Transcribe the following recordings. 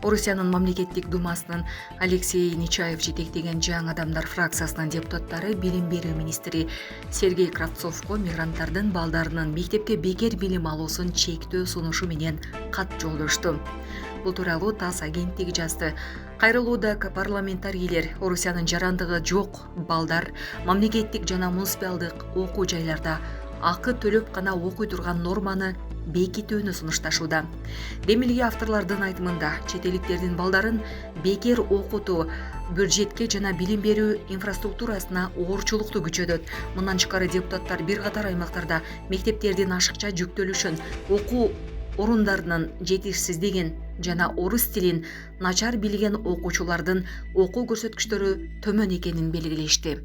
Орусиянын мамлекеттик думасынын Алексей Нечаев жетектеген жаңы адамдар фракциясынын депутаттары билим берүү министри Сергей Кравцовго мигранттардын балдарынын мектепке бекер билим алуусун чектөө сунушу менен кат жолдошту. Бул тууралуу ТАСС агенттиги жазды. Кайрылууда парламентарийлер Орусиянын жарандыгы жок балдар мамлекеттик жана муниципалдык окуу жайларда акы төлөп гана окуй турган норманы бекитүүнү сунушташууда. Демилге авторлордун айтымында чет элдиктердин балдарын бекер окутуу бюджетке жана билим берүү инфраструктурасына оорчулукту күчөтөт. Мындан тышкары депутаттар бир катар аймактарда мектептердин ашыкча жүктөлүшүн, окуу орундарынын жетишсиздигин жана орус тилин начар билген окуучулардын окуу көрсөткүчтөрү төмөн экенин белгилешти.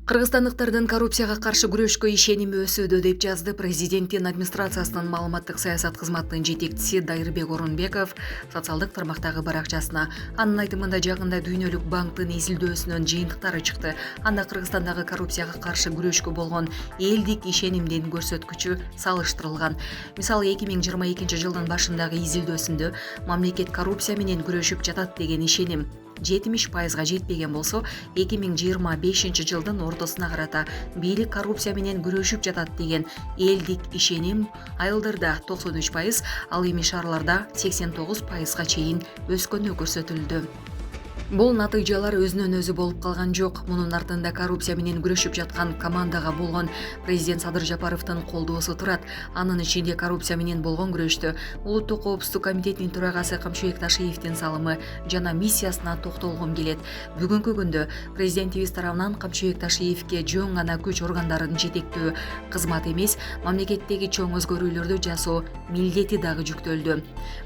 Кыргызстандыктардын коррупцияга каршы күрөшкө ишеними өсүүдө деп жазды президенттин администрациясынын маалыматтык саясат кызматынын жетекчиси Дайырбек Орунбеков социалдык тармактагы баракчасына. Анын айтымында жакында Дүйнөлүк банктын изилдөөсүнүн жыйынтыктары чыкты. Анда Кыргызстандагы коррупцияга каршы күрөшкө болгон элдик ишенимдин көрсөткүчү салыштырылган. Мисалы 2022 жылдын башындагы изилдөөсүндө мамлекет коррупция менен күрөшүп жатат деген ишеним 70%га жетпеген болсо, 2025 жылдын ортосуна карата бийлик коррупция менен күрөшүп жатат деген элдик ишеним айылдарда 93%, ал эми шаарларда 89%га чейин өскөнү көрсөтүлдү. Бул натыйжалар өзүнөн өзү болуп калган жок. Мунун артында коррупция менен күрөшүп жаткан командага болгон президент Садыр Жапаровдун колдоосу турат. Анын ичинде коррупция менен болгон күрөштө Улуттук коопсуздук комитетинин төрагасы Камчыбек Ташиевдин салымы жана миссиясына токтолгум келет. Бүгүнкү күндө президентибиз тарабынан Камчыбек Ташиевге жөн гана күч органдарын жетектөө кызмат эмес, мамлекеттеги чоң өзгөрүүлөрдү жасоо милдети дагы жүктөлдү.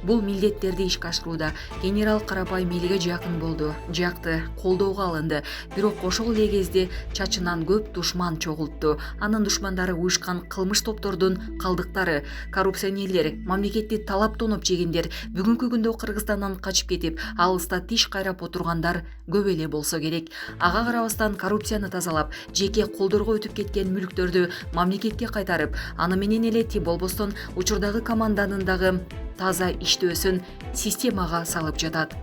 Бул милдеттерди ишке ашырууда генерал Карапай мелге жакын болду. Жакты колдоого алынды. Бирок ошол эле кезде чачынан көп душман чогултту. Анын душмандары уюшкан кылмыш топтордун калдыктары, коррупционерлер, мамлекетти талап тонуп жегендер, бүгүнкү күндө Кыргызстандан качып кетип, алыста тиш кайрап отургандар көп эле болсо керек. Ага карабастан коррупцияны тазалап, жеке колдорго өтүп кеткен мүлктөрдү мамлекетке кайтарып, аны менен эле ти болбостон учурдагы команданын дагы таза иштөөсүн системага салып жатат.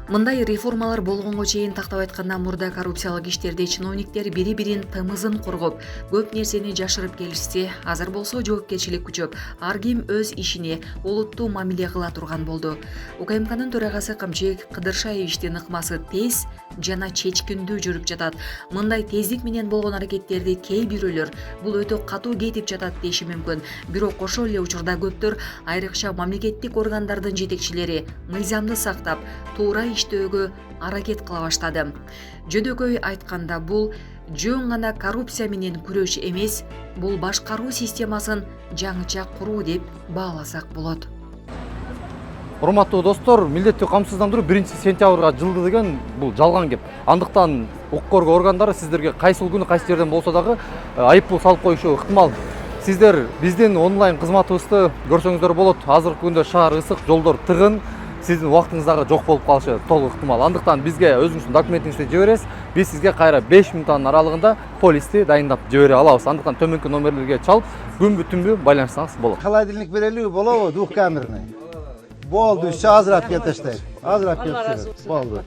Мындай реформалар болгонго чейин тактап айтканда мурда коррупциялык иштерде чиновниктер бири-бирин тымызын коргоп, көп нерсени жашырып келишсе, азыр болсо жоопкерчилик күчөп, ар ким өз ишине олуттуу мамиле кыла турган болду. УКМКнын төрагасы Камчыбек Кыдыршаевичтин ыкмасы тез жана чечкиндүү жүрүп жатат. Мындай тездик менен болгон аракеттерди кээ бирөөлөр бул өтө катуу кетип жатат деши мүмкүн. Бирок ошол эле учурда көптөр, айрыкча мамлекеттик органдардын жетекчилери мыйзамды сактап, туура иштөөгө аракет кыла баштады. Жөнөкөй айтканда бул жөн гана коррупция менен күрөш эмес, бул башкаруу системасын жаңыча куруу деп бааласак болот. Урматтуу достор, милдеттүү камсыздандыруу 1-сентябрга жылды деген бул жалган кеп. Андыктан укук коргоо органдары сиздерге кайсыл күнү кайсы жерден болсо дагы айыппул салып коюшу ыктымал. Сиздер биздин онлайн кызматыбызды көрсөңүздөр болот. Азыркы күндө шаар ысык, жолдор тыгын, сиздин убактыңыз дагы жок болуп калышы толук ыктымал. Андыктан бизге өзүңүздүн документиңизди жибересиз. Биз сизге кайра 5 мүнөттүн аралыгында полисти дайындап жибере алабыз. Андыктан төмөнкү номерлерге чалып, күнбү түнбү байланышсаңыз болот. Холодильник берелиби болобу, двухкамерный? Болду, азыр алып келип таштайт. Азыр алып келип түшүрөбүз. Болду.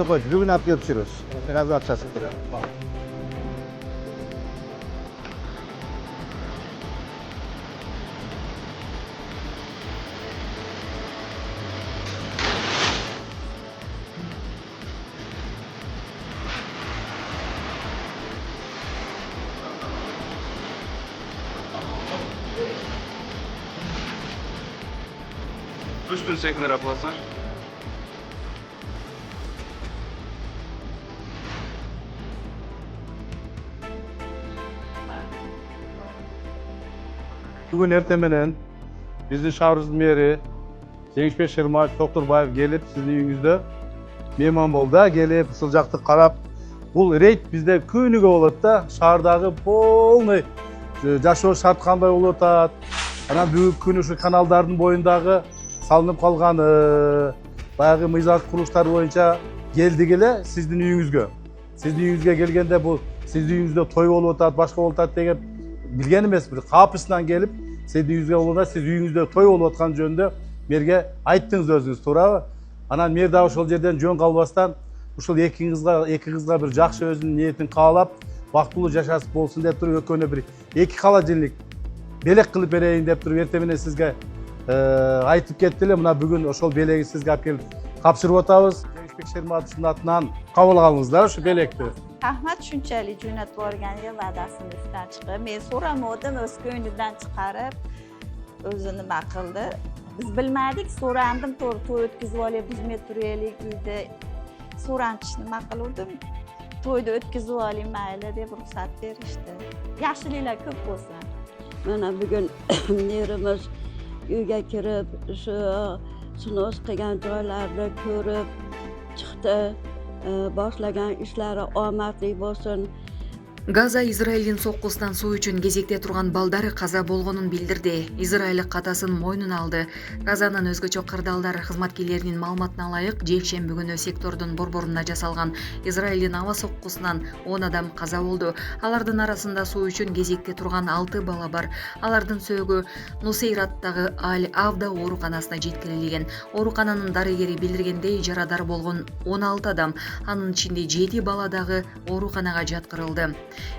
Токойчу, бүгүн алып келип түшүрөбүз. Мен азыр акчасын берем. Üstün sekner aplasa. Бүгін эртең менен биздин шаарыбыздын мэри Жеңишбек Шырмаев Токторбаев келип сиздин үйүңүздө мейман болду, келип ушул жакты карап, бул рейд бизде күнүгө болот да, шаардагы полный жашоо шарт кандай болуп атат. Анан бүгүнкү күнү ушу каналдардын боюндагы салынып калган баягы мыйзам курулуштар боюнча келдик эле сиздин үйүңүзгө. Сиздин үйүңүзгө келгенде бул сиздин үйүңүздө той болуп атат, башка болуп атат деген билген эмес, бир капысынан келип сиздин үйүңүзгө болгондо сиз үйүңүздө той болуп аткан жөнүндө мерге айттыңыз өзүңүз, туурабы? Анан мер дагы ошол жерден жөн калбастан ушул эки кызга бир жакшы өзүнүн ниетин каалап, бактылуу жашашып болсун деп туруп экөөнө бир эки холодильник белек кылып берейин деп туруп эртең менен сизге айтып кетти эле. Мына бүгүн ошол белекти сизге алып келип тапшырып атабыз. Жеңишбек Шерматовдун атынан кабыл алыңыздар ушу белекти. Rahmat shunchalik jo'natib yuborganiga va'dasini ustidan chiqib, men so'ramadim, o'z ko'nglidan chiqarib o'zi nima qildi. Biz bilmadik, so'randim, to'y o'tkazib olib, buzmay turaylik uyda. So'ranchish nima qiluvdim? To'yda o'tkazib oling mayli deb ruxsat berishdi. Yaxshiliklar ko'p bo'lsin. Mana bugun nerimiz uyga kirib, shu sunos qilgan joylarni ko'rib chiqdi. Boshlagan ishlari omadli bo'lsin. Газа Израилдин соккусунан суу үчүн кезекте турган балдары каза болгонун билдирди. Израиль катасын мойнуна алды. Газанын өзгөчө кырдаалдар кызматкерлеринин маалыматына ылайык, жекшемби күнү сектордун борборунда жасалган Израилдин аба соккусунан 10 адам каза болду. Алардын арасында суу үчүн кезекте турган 6 бала бар. Алардын сөөгү Нусейраттагы Аль-Авда ооруканасына жеткирилген. Оорукананын дарыгери билдиргендей, жарадар болгон 16 адам, анын ичинде 7 бала дагы ооруканага жаткырылды.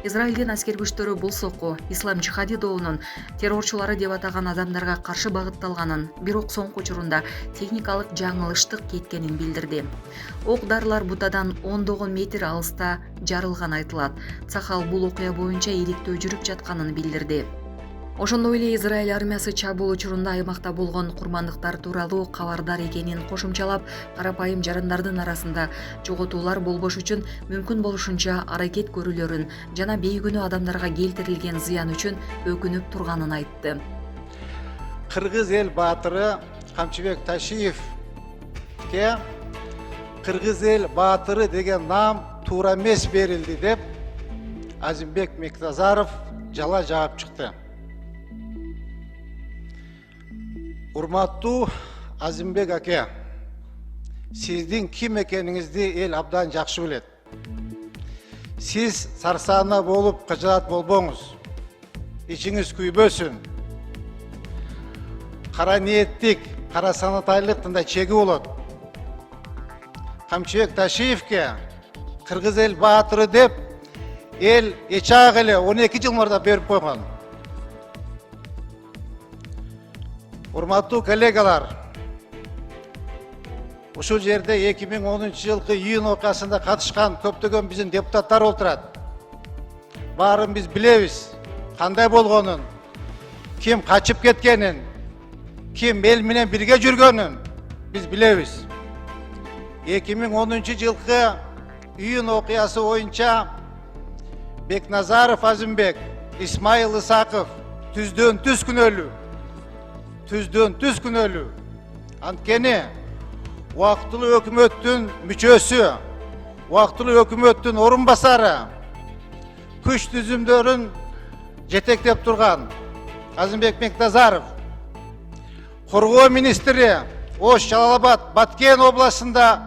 Израилдин аскер күчтөрү бул сокку Ислам жихади добунун террорчулары деп атаган адамдарга каршы багытталганын, бирок соңку учурунда техникалык жаңылыштык кеткенин билдирди. Ок дарылар бутадан 10 метр алыста жарылган айтылат. Цахал бул окуя боюнча иликтөө жүрүп жатканын билдирди. Ошондой эле Израиль армиясы чабуул учурунда аймакта болгон курмандыктар тууралуу кабардар экенин кошумчалап, карапайым жарандардын арасында жоготуулар болбош үчүн мүмкүн болушунча аракет көрүүлөрүн жана бейгүнөө адамдарга келтирилген зыян үчүн өкүнүп турганын айтты. Кыргыз эл баатыры Камчыбек Ташиевке Кыргыз эл баатыры деген нам туура эмес берилди деп Азимбек Мектазаров жала жаап чыкты. Урматтуу Азимбек аке, сиздин ким экениңизди эл абдан жакшы билет. Сиз сарсаана болуп кыжаат болбоңуз, ичиңиз күйбөсүн. Кара ниеттик, кара санатайлыктын да чеги болот. Камчыбек Ташиевке Кыргыз эл баатыры деп эл эчак эле 12 жыл мурда берип койгон. Урматтуу коллегалар, ушул жерде 2010 жылкы июнь окуясында катышкан көптөгөн биздин депутаттар отурат. Баарын биз билебиз, кандай болгонун, ким качып кеткенин, ким эл менен бирге жүргөнүн биз билебиз. 2010 жылкы июнь окуясы боюнча Бекназаров Азимбек, Исмаил Исаков түздөн түз күнөлүү. Анткени убактылуу өкмөттүн мүчөсү, убактылуу өкмөттүн орун басары, күч түзүмдөрүн жетектеп турган Азимбек Мектазаров, коргоо министри Ош, Жалал-Абад, Баткен областында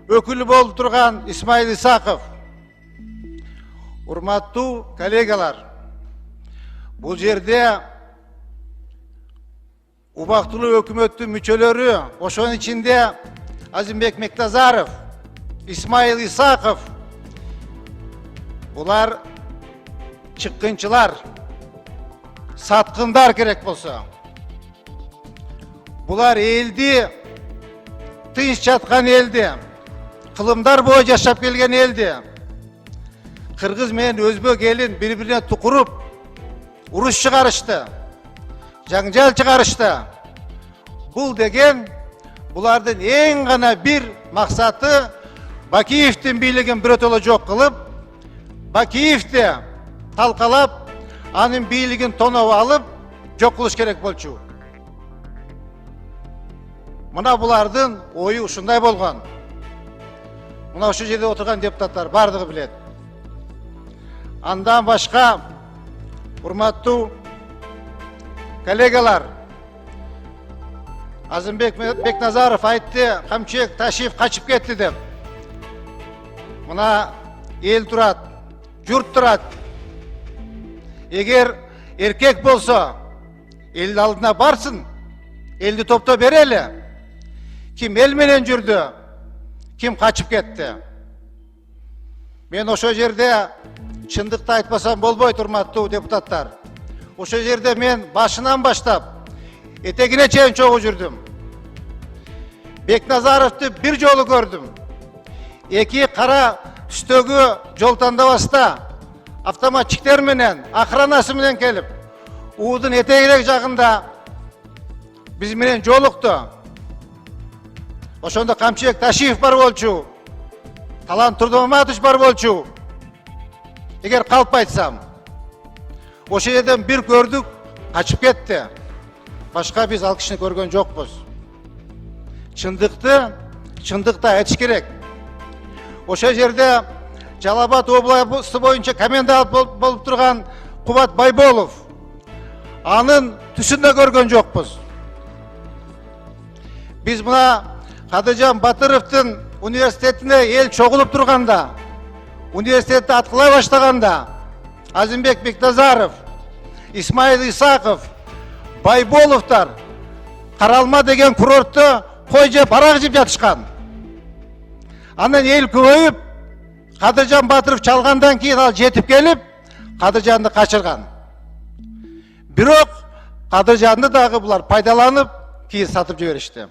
өкүлү болуп турган Исмаил Исаков. Урматтуу коллегалар, бул жерде убактылуу өкмөттүн мүчөлөрү, ошонун ичинде Азимбек Мектазаров, Исмаил Исаков, булар чыккынчылар, саткындар керек болсо. Булар элди, тынч жаткан элди, кылымдар бою жашап келген элди, кыргыз менен өзбек элин бири-бирине тукуруп, уруш чыгарышты, жаңжал чыгарышты. Бул деген булардын эң гана бир максаты Бакиевдин бийлигин бирөтөлө жок кылып, Бакиевди талкалап, анын бийлигин тоноп алып, жок кылыш керек болчу. Мына булардын ою ушундай болгон. Мына ошол жерде отурган депутаттар бардыгы билет. Андан башка, урматтуу коллегалар, Азимбек Бекназаров айтты, Камчыбек Ташиев качып кетти деп. Мына эл турат, журт турат. Эгер эркек болсо, эл алдына барсын, Eldi topta bereli. Kim el menen жүрdü, kim kaçıp ketти. Men oşo jerde çındıkta aytpasam bolboyt, urmаттуу депутаттар. Oşo jerde men başынан başlap etegine çeyin çoğu жүрдüm. Beknazarov'tu bir jolu gördüm. Eki kara üstögü jol tandabasta avtomatчиктер менен, охранасы менен келип, Uğud'un eteğirek жагында biz менен жолукту. Ошондо Камчыбек Ташиев бар болчу, Талант Турдумаматович бар болчу. Эгер калп айтсам, ошол жерден бир көрдүк, качып кетти. Башка биз ал кишини көргөн жокпуз. Чындыкты айтыш керек. Ошол жерде Жалал Абад областы боюнча комендант болуп турган Кубат Байболов, анын түсүн да көргөн жокпуз. Biz buna Kadıcan Batыровдун университетине ел чогулуп турганда, университетти аткылай баштаганда, Азимбек Бекназаров, Исмаил Исаков, Байболовтар Каралма деген курортту кой жеп, арак жеп жатышкан. Андан ел көбөйүп, Кадыржан Батыров чалгандан кийин ал жетип келип, Кадыржанды качырган. Бирок Кадыржанды дагы булар пайдаланып, кийин сатып жиберишти.